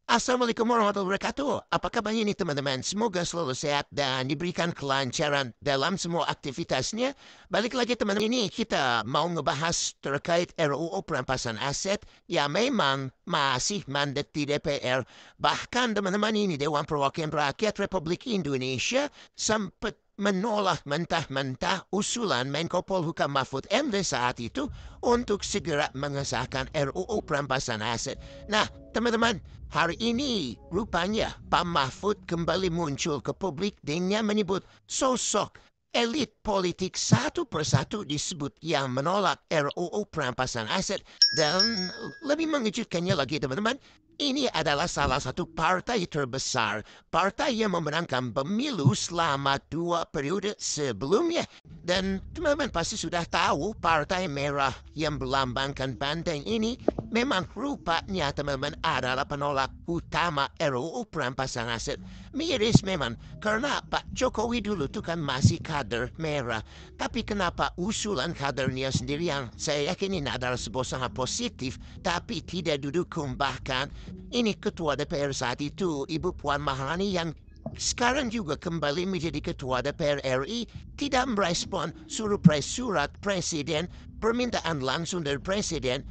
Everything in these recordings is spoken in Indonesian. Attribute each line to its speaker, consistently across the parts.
Speaker 1: Assalamualaikum warahmatullahi wabarakatuh. Apa kabar ini teman-teman? Semoga selalu sehat dan diberikan kelancaran dalam semua aktivitasnya. Balik lagi teman-teman, ini kita mau ngebahas terkait RUU perampasan aset yang memang masih mandat di DPR. Bahkan teman-teman ini Dewan Perwakilan Rakyat Republik Indonesia sempat menolak mentah-mentah usulan Menko Polhukam Mahfud MD saat itu untuk segera mengesahkan RUU perampasan aset. Nah, teman-teman, hari ini rupanya Pak Mahfud kembali muncul ke publik dengan menyebut sosok elit politik satu persatu disebut yang menolak RUU perampasan aset. Dan lebih mengejutkannya lagi teman-teman, ini adalah salah satu partai terbesar, partai yang memenangkan pemilu selama 2 periode sebelumnya. Dan teman-teman pasti sudah tahu partai merah yang berlambangkan banteng ini memang rupanya teman-teman adalah penolak utama RUU perampasan aset. Miris memang, karena Pak Jokowi dulu tuh kan masih kader merah. Tapi kenapa usulan kadernya sendiri yang saya yakin ini adalah sebuah sangat positif, tapi tidak didukung. Bahkan ini Ketua DPR saat itu, Ibu Puan Maharani yang sekarang juga kembali menjadi Ketua DPR RI, tidak merespon surat Presiden, permintaan langsung dari Presiden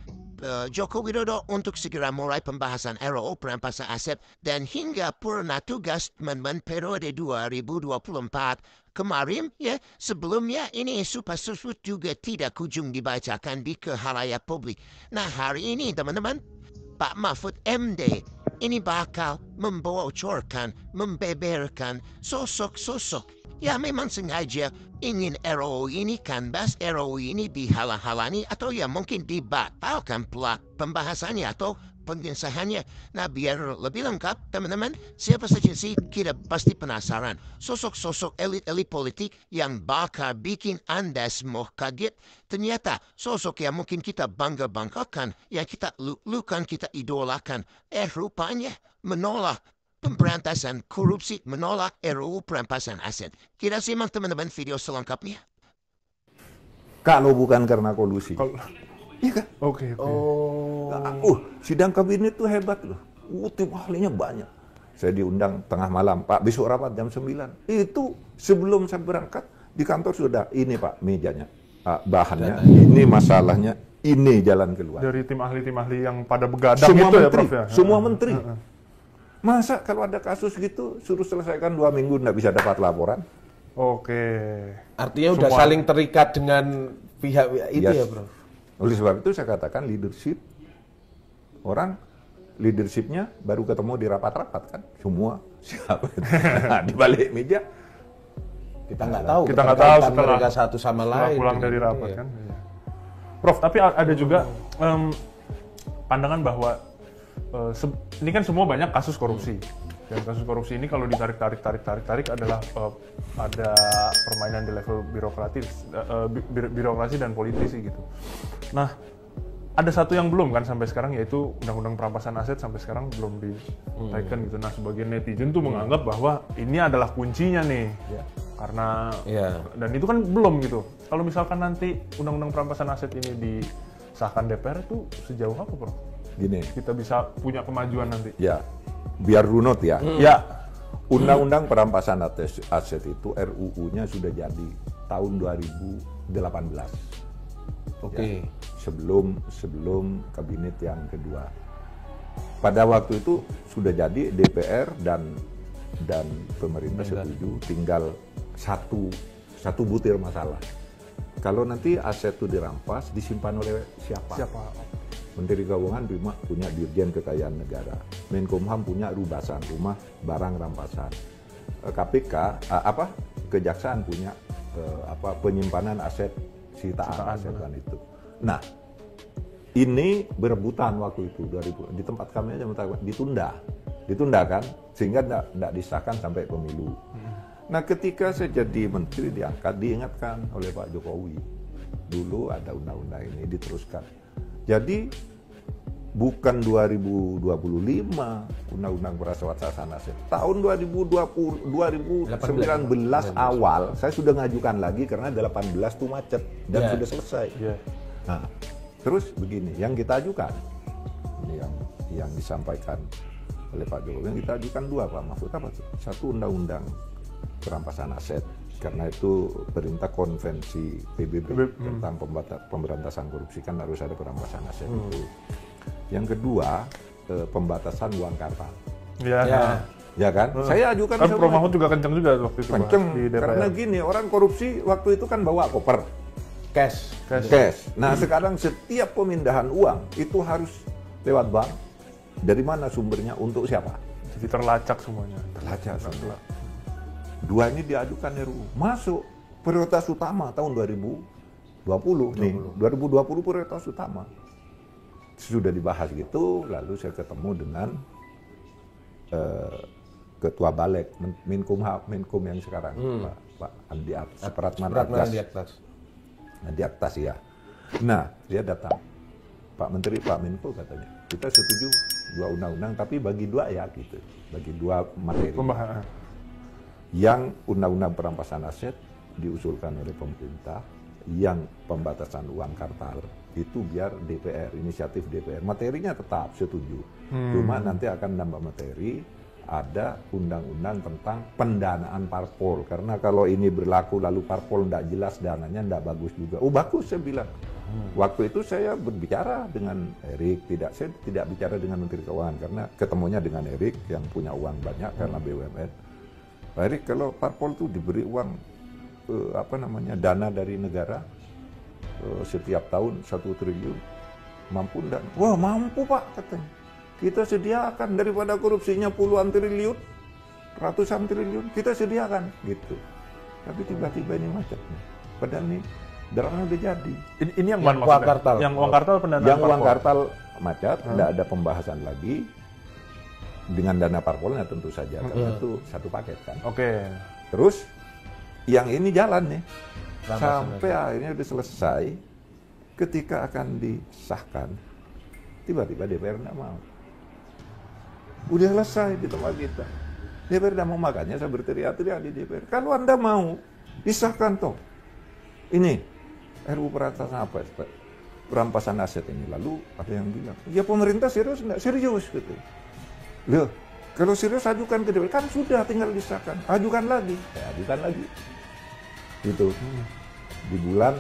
Speaker 1: Joko Widodo untuk segera mulai pembahasan RUU perampasan aset dan hingga purna tugas teman-teman periode 2024 kemarin ya sebelumnya ini supas tersebut juga tidak kunjung dibacakan di khalayak publik. Nah hari ini teman-teman Pak Mahfud MD ini bakal membocorkan, membeberkan sosok-sosok ya memang sengaja ingin ROU ini kanbas ROU ini dihalang-halangi atau ya mungkin dibatalkan pembahasannya atau pengesahannya. Nah biar lebih lengkap teman-teman, siapa saja sih kita pasti penasaran sosok-sosok elit-elit politik yang bakal bikin Anda semua kaget. Ternyata sosok yang mungkin kita bangga-banggakan, yang kita lukan, kita idolakan, rupanya menolak pemberantasan korupsi, menolak RUU perampasan aset. Kita simak teman-teman video selengkapnya.
Speaker 2: Kalau bukan karena kolusi. Iya kan?
Speaker 3: Oke.
Speaker 2: Sidang kabinet itu hebat loh. Tim ahlinya banyak. Saya diundang tengah malam, Pak, besok rapat jam 9. Itu sebelum saya berangkat, di kantor sudah, ini Pak, mejanya. Bahannya, ini masalahnya, ini jalan keluar.
Speaker 3: Dari tim ahli yang pada begadang
Speaker 2: semua
Speaker 3: itu
Speaker 2: menteri,
Speaker 3: ya Prof ya?
Speaker 2: Semua menteri. Masa kalau ada kasus gitu, suruh selesaikan 2 minggu, nggak bisa dapat laporan?
Speaker 3: Oke.
Speaker 4: Artinya udah saling terikat dengan pihak itu ya Prof?
Speaker 2: Oleh sebab itu saya katakan leadership, orang leadershipnya baru ketemu di rapat-rapat kan, semua siapa nah, di balik meja
Speaker 4: kita nggak tahu.
Speaker 3: Kita nggak tahu setelah
Speaker 4: mereka satu sama lain.
Speaker 3: Pulang dari rapat kan. Iya. Prof, tapi ada juga pandangan bahwa ini kan semua banyak kasus korupsi. Dan kasus korupsi ini kalau ditarik adalah ada permainan di level birokrasi dan politisi gitu. Nah, ada satu yang belum kan sampai sekarang yaitu Undang-Undang Perampasan Aset sampai sekarang belum ditaikan gitu. Nah, sebagian netizen tuh menganggap bahwa ini adalah kuncinya nih. Karena dan itu kan belum gitu. Kalau misalkan nanti Undang-Undang Perampasan Aset ini disahkan DPR itu sejauh apa, Prof?
Speaker 2: Gini,
Speaker 3: kita bisa punya kemajuan nanti.
Speaker 2: Ya, biar runut ya.
Speaker 3: Ya.
Speaker 2: Undang-Undang Perampasan Aset itu RUU-nya sudah jadi tahun 2018.
Speaker 4: Oke.
Speaker 2: Ya, sebelum kabinet yang kedua. Pada waktu itu sudah jadi DPR dan pemerintah setuju, tinggal satu butir masalah. Kalau nanti aset itu dirampas, disimpan oleh siapa? Menteri Keuangan punya Dirjen Kekayaan Negara, Menkumham punya rubasan rumah barang rampasan, KPK Kejaksaan punya penyimpanan aset sitaan aset kan itu. Nah, ini berebutan waktu itu 2000 di tempat kami aja ditunda kan sehingga tidak disahkan sampai pemilu. Nah, ketika saya jadi menteri diingatkan oleh Pak Jokowi dulu ada undang-undang ini diteruskan. Jadi bukan 2025 Undang-Undang Perampasan Aset. Tahun 2019 awal saya sudah ngajukan lagi karena 18 itu macet dan sudah selesai. Nah, terus begini, yang kita ajukan ini yang disampaikan oleh Pak Jokowi. Yang kita ajukan 2, Pak Mahfud. Apa? Satu, undang-undang perampasan aset, karena itu perintah konvensi PBB tentang pemberantasan korupsi, kan harus ada perampasan aset itu. Yang kedua, pembatasan uang kartal. Ya kan? Saya ajukan
Speaker 3: kan
Speaker 2: semua.
Speaker 3: Prof Mahfud juga kenceng juga waktu itu
Speaker 2: Kenceng,
Speaker 3: di DPR.
Speaker 2: karena gini, orang korupsi waktu itu kan bawa koper
Speaker 4: Cash.
Speaker 2: cash. Nah sekarang setiap pemindahan uang itu harus lewat bank. Dari mana sumbernya, untuk siapa?
Speaker 3: Jadi terlacak semuanya.
Speaker 2: Terlacak semua. 2 ini diajukan RUU. Masuk prioritas utama tahun 2020 nih. 2020 prioritas utama. Sudah dibahas gitu, lalu saya ketemu dengan Ketua Balek, Menkum yang sekarang, Pak Andi Supratman Andi Aktas ya. Nah, dia datang. Pak Menteri, Pak Menko katanya, kita setuju 2 undang-undang, tapi bagi 2 ya gitu. Bagi 2 materi. Yang undang-undang perampasan aset diusulkan oleh pemerintah, yang pembatasan uang kartal itu biar DPR, inisiatif DPR. Materinya tetap setuju. Cuma nanti akan nambah materi, ada undang-undang tentang pendanaan parpol. Karena kalau ini berlaku lalu parpol tidak jelas dananya, tidak bagus juga. Oh bagus, saya bilang. Waktu itu saya berbicara dengan Erik, saya tidak bicara dengan Menteri Keuangan karena ketemunya dengan Erik yang punya uang banyak karena BUMN. Pak Erik, kalau parpol itu diberi uang dana dari negara setiap tahun 1 triliun, mampu enggak? Wah mampu Pak, katanya. Kita sediakan, daripada korupsinya puluhan triliun, ratusan triliun, kita sediakan gitu. Tapi tiba-tiba ini macetnya. Padahal ini darahnya udah jadi.
Speaker 3: Ini yang uang kartal. Yang uang kartal pendanaan
Speaker 2: yang uang kartal macet, tidak ada pembahasan lagi. Dengan dana parpolnya tentu saja, karena itu satu paket kan.
Speaker 3: Oke.
Speaker 2: Terus yang ini jalan nih sampai akhirnya udah selesai. Ketika akan disahkan, tiba-tiba DPR tidak mau. Udah selesai di tempat kita, DPR tidak mau. Makanya saya berteriak-teriak di DPR, kalau Anda mau disahkan toh ini RUU perampasan aset ini. Lalu ada yang bilang, ya pemerintah serius enggak? Serius gitu. Loh, kalau serius ajukan ke DPR, kan sudah tinggal disahkan, ajukan lagi, ajukan lagi. Gitu. Di bulan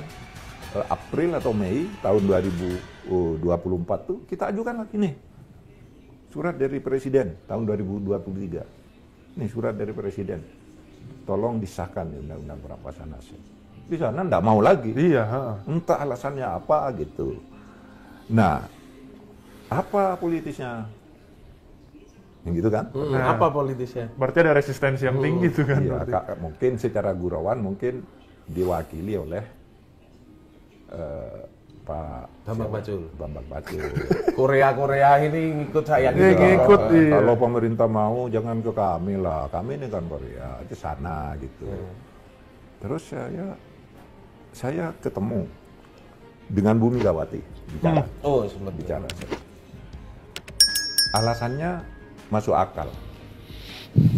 Speaker 2: April atau Mei tahun 2024 tuh kita ajukan lagi nih. Surat dari Presiden tahun 2023. Nih surat dari Presiden. Tolong disahkan undang-undang perampasan aset. Di sana enggak mau lagi.
Speaker 3: Iya,
Speaker 2: entah alasannya apa gitu. Nah, apa politisnya? Yang gitu kan?
Speaker 4: Apa politisnya?
Speaker 3: Berarti ada resistensi yang tinggi tuh kan?
Speaker 2: Iya, mungkin secara gurauan mungkin diwakili oleh Pak Bambang Pacul.
Speaker 4: Korea ini ngikut saya gitu.
Speaker 3: Ngikut, iya.
Speaker 2: Kalau pemerintah mau jangan ke kami lah. Kami ini kan Korea, ke sana gitu. Terus saya ketemu dengan Bu Megawati bicara.
Speaker 4: Oh, sempat
Speaker 2: bicara. Alasannya masuk akal.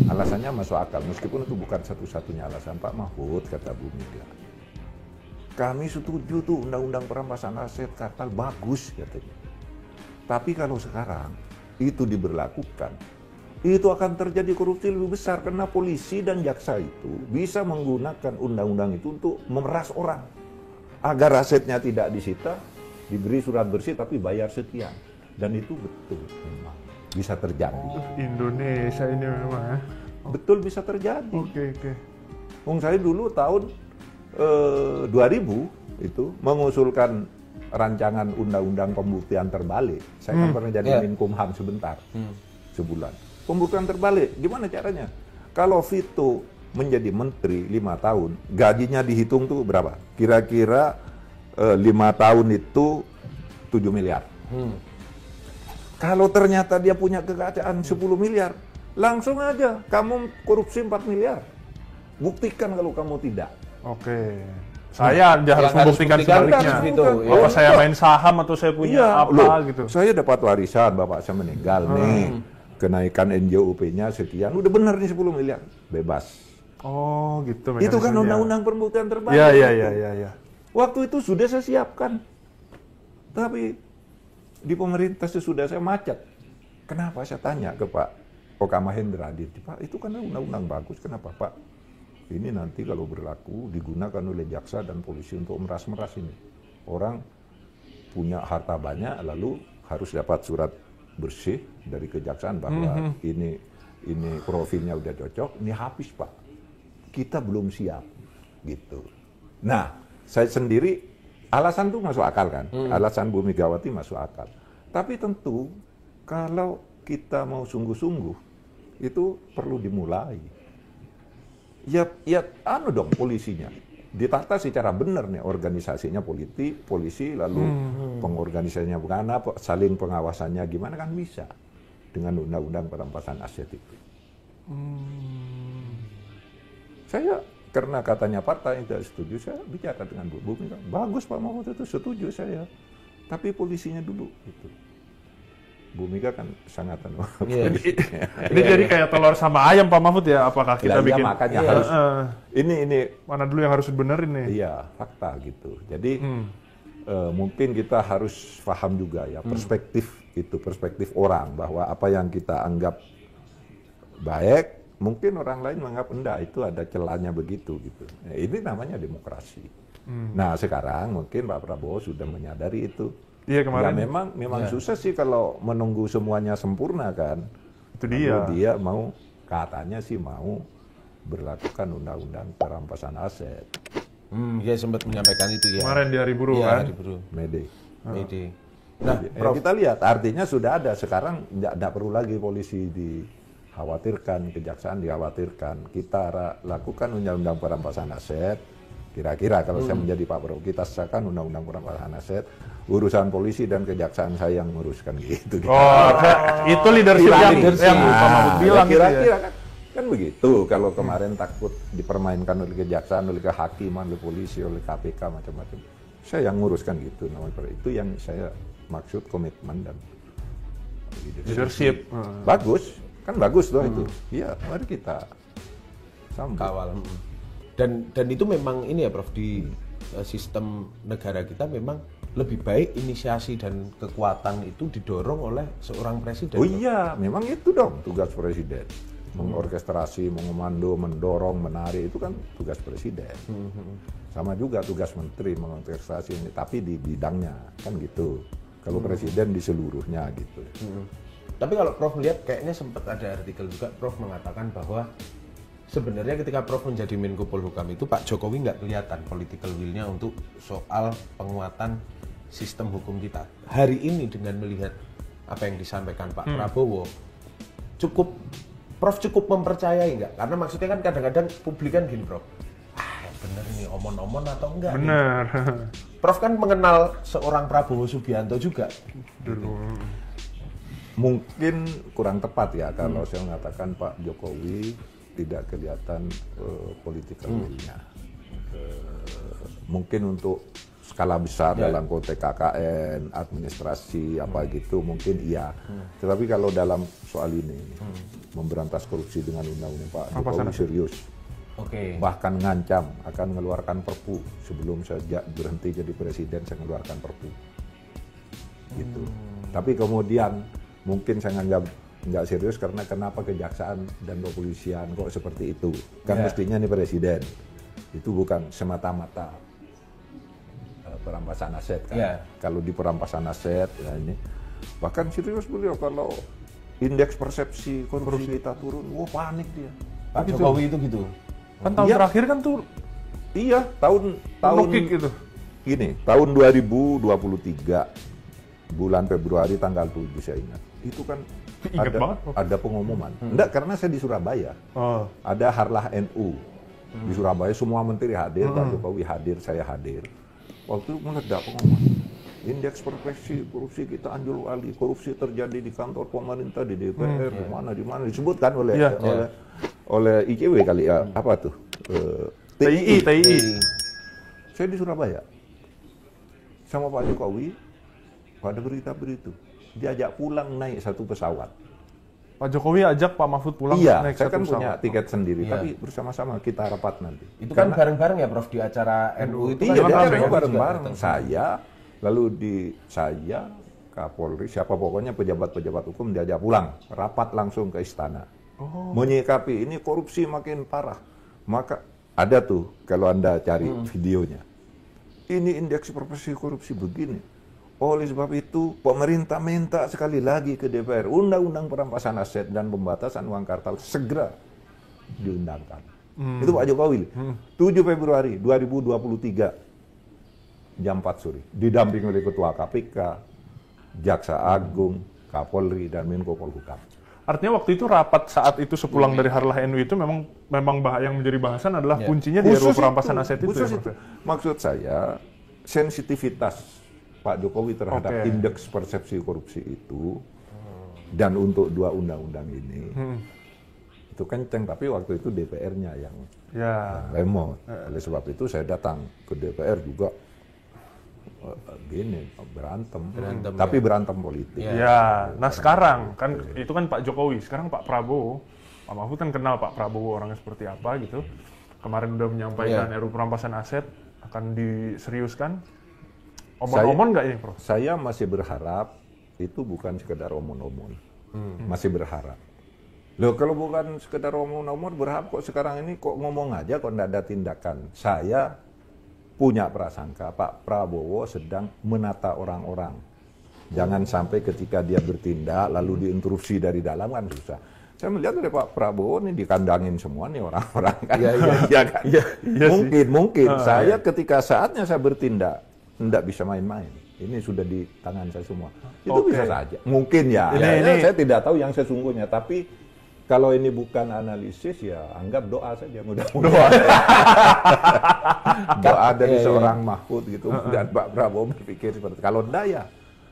Speaker 2: Alasannya masuk akal, meskipun itu bukan satu-satunya alasan. Pak Mahfud, kata Bu Mega, kami setuju tuh undang-undang perampasan aset kartal bagus katanya. Tapi kalau sekarang itu diberlakukan, itu akan terjadi korupsi lebih besar karena polisi dan jaksa itu bisa menggunakan undang-undang itu untuk memeras orang agar asetnya tidak disita, diberi surat bersih tapi bayar sekian. Dan itu betul memang bisa terjadi.
Speaker 3: Indonesia ini memang ya.
Speaker 2: Betul bisa terjadi.
Speaker 3: Oke.
Speaker 2: Wong saya dulu tahun 2000 itu mengusulkan rancangan undang-undang pembuktian terbalik. Saya kan pernah jadi Menkumham sebentar, sebulan. Pembuktian terbalik, gimana caranya? Kalau Vito menjadi menteri 5 tahun, gajinya dihitung tuh berapa? Kira-kira 5 tahun itu 7 miliar. Kalau ternyata dia punya kekayaan 10 miliar, langsung aja kamu korupsi 4 miliar. Buktikan kalau kamu tidak.
Speaker 3: Oke. Saya harus membuktikan sebaliknya. Apa saya main saham atau saya punya gitu.
Speaker 2: Saya dapat warisan, bapak saya meninggal nih. Kenaikan NJOP-nya sekian, udah benar nih 10 miliar, bebas.
Speaker 3: Oh gitu.
Speaker 2: Itu kan undang-undang pembuktian terbalik.
Speaker 3: Iya.
Speaker 2: Waktu itu sudah saya siapkan. Tapi di pemerintah sesudah saya macet. Kenapa? Saya tanya ke Pak Oka Mahendra Pak, itu kan undang-undang bagus, kenapa Pak? Ini nanti kalau berlaku digunakan oleh jaksa dan polisi untuk meras-meras ini. Orang punya harta banyak lalu harus dapat surat bersih dari kejaksaan bahwa ini profilnya udah cocok, ini habis Pak. Kita belum siap gitu. Nah, saya sendiri alasan itu masuk akal kan? Alasan Bu Megawati masuk akal. Tapi tentu kalau kita mau sungguh-sungguh itu perlu dimulai. Ya dong polisinya. Ditata secara benar nih organisasinya polisi lalu pengorganisasinya bagaimana, saling pengawasannya gimana kan bisa dengan undang-undang perampasan aset itu. Saya karena katanya partai yang tidak setuju, saya bicara dengan Bu Mega. Bagus Pak Mahfud itu setuju saya, tapi polisinya dulu gitu. Bu Mega kan sangat
Speaker 3: Ini jadi kayak telur sama ayam Pak Mahfud ya, apakah kita bikin
Speaker 2: makanya harus ini
Speaker 3: mana dulu yang harus dibenerin nih?
Speaker 2: Iya, fakta gitu. Jadi mungkin kita harus paham juga ya perspektif orang bahwa apa yang kita anggap baik mungkin orang lain menganggap enggak, itu ada celahnya begitu gitu. Nah, ini namanya demokrasi. Nah, sekarang mungkin Pak Prabowo sudah menyadari itu.
Speaker 3: Iya kemarin.
Speaker 2: Ya memang susah sih kalau menunggu semuanya sempurna kan.
Speaker 3: Itu dia.
Speaker 2: Lalu dia mau katanya sih mau berlakukan undang-undang perampasan aset.
Speaker 4: Dia sempat menyampaikan itu ya.
Speaker 3: Kemarin di Hari Buruh kan.
Speaker 4: Hari Buruh.
Speaker 2: Mede.
Speaker 4: Nah,
Speaker 2: kita lihat artinya sudah ada, sekarang tidak perlu lagi polisi dikhawatirkan, kejaksaan dikhawatirkan. Kita lakukan undang-undang perampasan aset. Kira-kira kalau saya menjadi Pak Prabowo, kita sahkan undang-undang perampasan aset, urusan polisi dan kejaksaan saya yang menguruskan gitu.
Speaker 3: Itu leadership yang Pak Mahfud bilang
Speaker 2: kira-kira kan begitu. Kalau kemarin takut dipermainkan oleh kejaksaan, oleh kehakiman, oleh polisi, oleh KPK macam-macam. Saya yang nguruskan gitu. Itu yang saya maksud komitmen dan
Speaker 3: leadership.
Speaker 2: Bagus, kan bagus loh itu. Iya, mari kita sambut.
Speaker 4: Kawal. Dan itu memang ini ya Prof, di sistem negara kita memang lebih baik inisiasi dan kekuatan itu didorong oleh seorang presiden.
Speaker 2: Oh iya, memang itu dong tugas presiden. Mengorkestrasi, mengomando, mendorong, menarik, itu kan tugas presiden. Sama juga tugas menteri mengorkestrasi ini, tapi di bidangnya, kan gitu. Kalau presiden di seluruhnya gitu.
Speaker 4: Tapi kalau Prof lihat kayaknya sempat ada artikel juga Prof mengatakan bahwa sebenarnya ketika Prof menjadi Menko Polhukam itu Pak Jokowi nggak kelihatan political will-nya untuk soal penguatan sistem hukum kita. Hari ini dengan melihat apa yang disampaikan Pak Prabowo, Prof cukup mempercayai nggak? Karena maksudnya kan kadang-kadang publik kan gini Prof, bener ini omon-omon atau enggak?
Speaker 3: Bener.
Speaker 4: Prof kan mengenal seorang Prabowo Subianto juga.
Speaker 3: Dulu.
Speaker 2: Mungkin kurang tepat ya kalau saya mengatakan Pak Jokowi tidak kelihatan political will-nya. Mungkin untuk skala besar dalam konteks KKN, administrasi, apa gitu, mungkin iya. Tetapi kalau dalam soal ini, memberantas korupsi dengan undang-undang Pak Jokowi serius. Bahkan ngancam akan mengeluarkan perpu. Sebelum saya berhenti jadi presiden, saya mengeluarkan perpu. Gitu. Tapi kemudian mungkin saya anggap nggak serius karena kenapa kejaksaan dan kepolisian kok seperti itu, kan mestinya ini presiden itu bukan semata-mata perampasan aset kan. Kalau di perampasan aset ya ini bahkan serius beliau kalau indeks persepsi korupsi kita turun, wah panik dia.
Speaker 4: Pak Jokowi itu gitu
Speaker 3: kan tahun terakhir kan tuh
Speaker 2: tahun
Speaker 3: gitu.
Speaker 2: Gini, tahun 2023 bulan Februari tanggal 7 saya ingat itu kan ada pengumuman. Enggak, karena saya di Surabaya. Ada Harlah NU. Di Surabaya semua menteri hadir, Pak Jokowi hadir, saya hadir. Waktu itu meledak pengumuman. Indeks persepsi korupsi kita anjlok, korupsi terjadi di kantor pemerintah, di DPR, di mana disebutkan oleh ICW kali ya, apa tuh?
Speaker 3: TII.
Speaker 2: Saya di Surabaya. Sama Pak Jokowi pada berita-berita. Diajak pulang naik satu pesawat.
Speaker 3: Pak Jokowi ajak Pak Mahfud pulang naik
Speaker 2: saya
Speaker 3: satu
Speaker 2: kan
Speaker 3: pesawat.
Speaker 2: punya tiket sendiri, tapi bersama-sama kita rapat nanti.
Speaker 4: Itu kan bareng-bareng ya Prof di acara NU itu
Speaker 2: iya,
Speaker 4: kan
Speaker 2: bareng-bareng. Saya, lalu saya, Kapolri, siapa pokoknya pejabat-pejabat hukum diajak pulang, rapat langsung ke istana. Menyikapi ini korupsi makin parah. Maka ada tuh kalau Anda cari videonya. Ini indeks persepsi korupsi begini. Oleh sebab itu pemerintah minta sekali lagi ke DPR Undang-Undang Perampasan Aset dan Pembatasan Uang Kartal segera diundangkan. Itu Pak Jokowi. 7 Februari 2023 jam 4 sore didampingi oleh Ketua KPK, Jaksa Agung, Kapolri, dan Menko Polhukam.
Speaker 3: Artinya waktu itu rapat saat itu sepulang dari Harlah NU itu memang yang menjadi bahasan adalah kuncinya di RUU perampasan aset itu.
Speaker 2: Maksud saya sensitivitas Pak Jokowi terhadap indeks persepsi korupsi itu dan untuk 2 undang-undang ini itu kenceng, tapi waktu itu DPR-nya yang lemot. Oleh sebab itu saya datang ke DPR juga berantem tapi berantem politik.
Speaker 3: Nah sekarang kan itu kan Pak Jokowi, sekarang Pak Prabowo, Pak Mahfud kan kenal Pak Prabowo orangnya seperti apa gitu. Kemarin udah menyampaikan RUU perampasan aset akan diseriuskan. Omon-omon nggak ini, Prof?
Speaker 2: Saya masih berharap itu bukan sekedar omon-omon. Masih berharap. Loh, kalau bukan sekedar omon-omon, berharap kok sekarang ini kok ngomong aja kok nggak ada tindakan. Saya punya prasangka Pak Prabowo sedang menata orang-orang. Jangan sampai ketika dia bertindak lalu diinterupsi dari dalam kan susah. Saya melihat oleh Pak Prabowo ini dikandangin semua nih orang-orang kan. Mungkin saya ketika saatnya saya bertindak tidak bisa main-main. Ini sudah di tangan saya semua. Itu bisa saja. Mungkin ya. Saya tidak tahu yang sesungguhnya, tapi kalau ini bukan analisis ya anggap doa saja, mudah-mudahan. Doa dari seorang Mahfud gitu dan Pak Prabowo berpikir seperti itu. Kalau enggak ya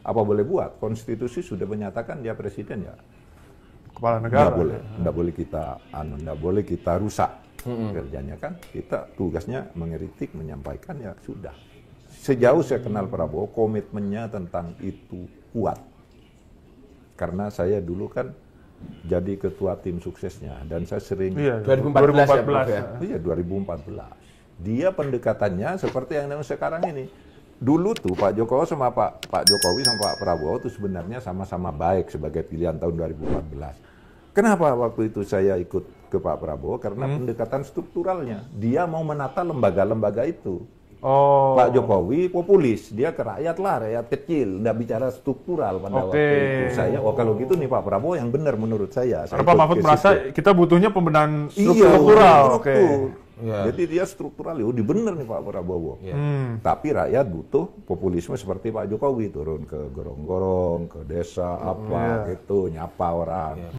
Speaker 2: apa boleh buat? Konstitusi sudah menyatakan dia presiden ya.
Speaker 3: Kepala negara.
Speaker 2: Enggak boleh kita rusak kerjanya kan. Kita tugasnya mengkritik, menyampaikan ya sudah. Sejauh saya kenal Prabowo, komitmennya tentang itu kuat. Karena saya dulu kan jadi ketua tim suksesnya dan saya sering
Speaker 4: 2014 ya.
Speaker 2: Iya 2014. Dia pendekatannya seperti yang sekarang ini. Dulu tuh Pak Jokowi sama Pak Jokowi sama Pak Prabowo itu sebenarnya sama-sama baik sebagai pilihan tahun 2014. Kenapa waktu itu saya ikut ke Pak Prabowo? Karena pendekatan strukturalnya. Dia mau menata lembaga-lembaga itu. Pak Jokowi populis, dia ke rakyat lah, rakyat kecil, nggak bicara struktural pada waktu itu. Saya, kalau gitu nih Pak Prabowo yang benar menurut saya.
Speaker 3: Karena Pak Mahfud merasa kita butuhnya pembenahan struktural.
Speaker 2: Jadi dia struktural, ya udah bener nih Pak Prabowo. Tapi rakyat butuh populisme seperti Pak Jokowi, turun ke gorong-gorong, ke desa, gitu, nyapa orang.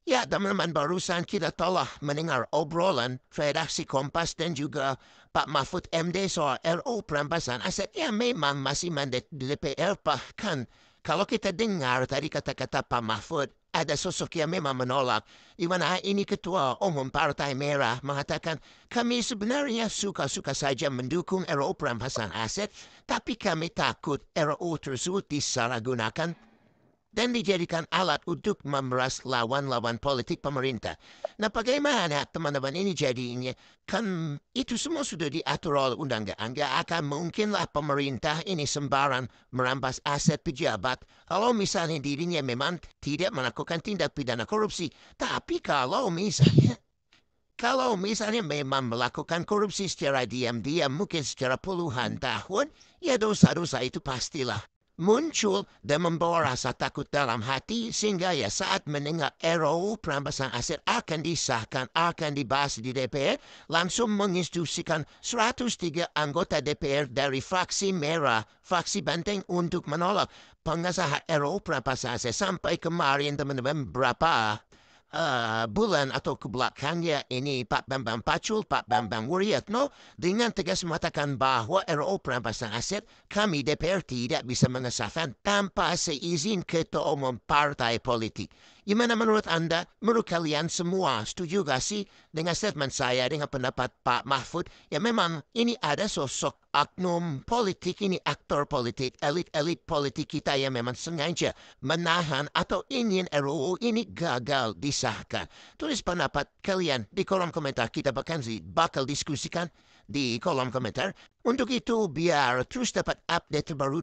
Speaker 1: Ya, teman-teman, barusan kita telah mendengar obrolan redaksi Kompas dan juga Pak Mahfud MD soal RUU perampasan aset yang memang masih mandat di DPR. Bahkan kalau kita dengar tadi kata-kata Pak Mahfud, ada sosok yang memang menolak. Di mana ini Ketua Umum Partai Merah mengatakan, kami sebenarnya suka-suka saja mendukung RUU perampasan aset, tapi kami takut RUU tersebut disalahgunakan dan dijadikan alat untuk memeras lawan-lawan politik pemerintah. Nah, bagaimana teman-teman ini jadinya? Kan itu semua sudah diatur oleh undang-undang. Nggak akan mungkinlah pemerintah ini sembarang merampas aset pejabat kalau misalnya dirinya memang tidak melakukan tindak pidana korupsi. Tapi kalau misalnya memang melakukan korupsi secara diam-diam, mungkin secara puluhan tahun, ya dosa-dosa itu pastilah muncul dan membawa rasa takut dalam hati sehingga ya saat mendengar RUU perampasan aset akan disahkan, akan dibahas di DPR, langsung menginstruksikan 103 anggota DPR dari fraksi merah, fraksi banteng untuk menolak pengesahan RUU perampasan aset. Sampai kemarin teman-teman berapa bulan atau kebelakangnya ini Pak Bambang Pacul, Pak Bambang Wuryatno dengan tegas mengatakan bahwa RUU perampasan aset kami DPR tidak bisa mengesahkan tanpa seizin Ketua Umum Partai Politik. Gimana menurut Anda? Menurut kalian semua setuju gak sih dengan statement saya, dengan pendapat Pak Mahfud? Ya memang ini ada sosok oknum politik, ini aktor politik, elit-elit politik kita yang memang sengaja menahan atau ingin RUU ini gagal disahkan. Tulis pendapat kalian di kolom komentar, kita bakal diskusikan di kolom komentar. Untuk itu biar terus dapat update terbaru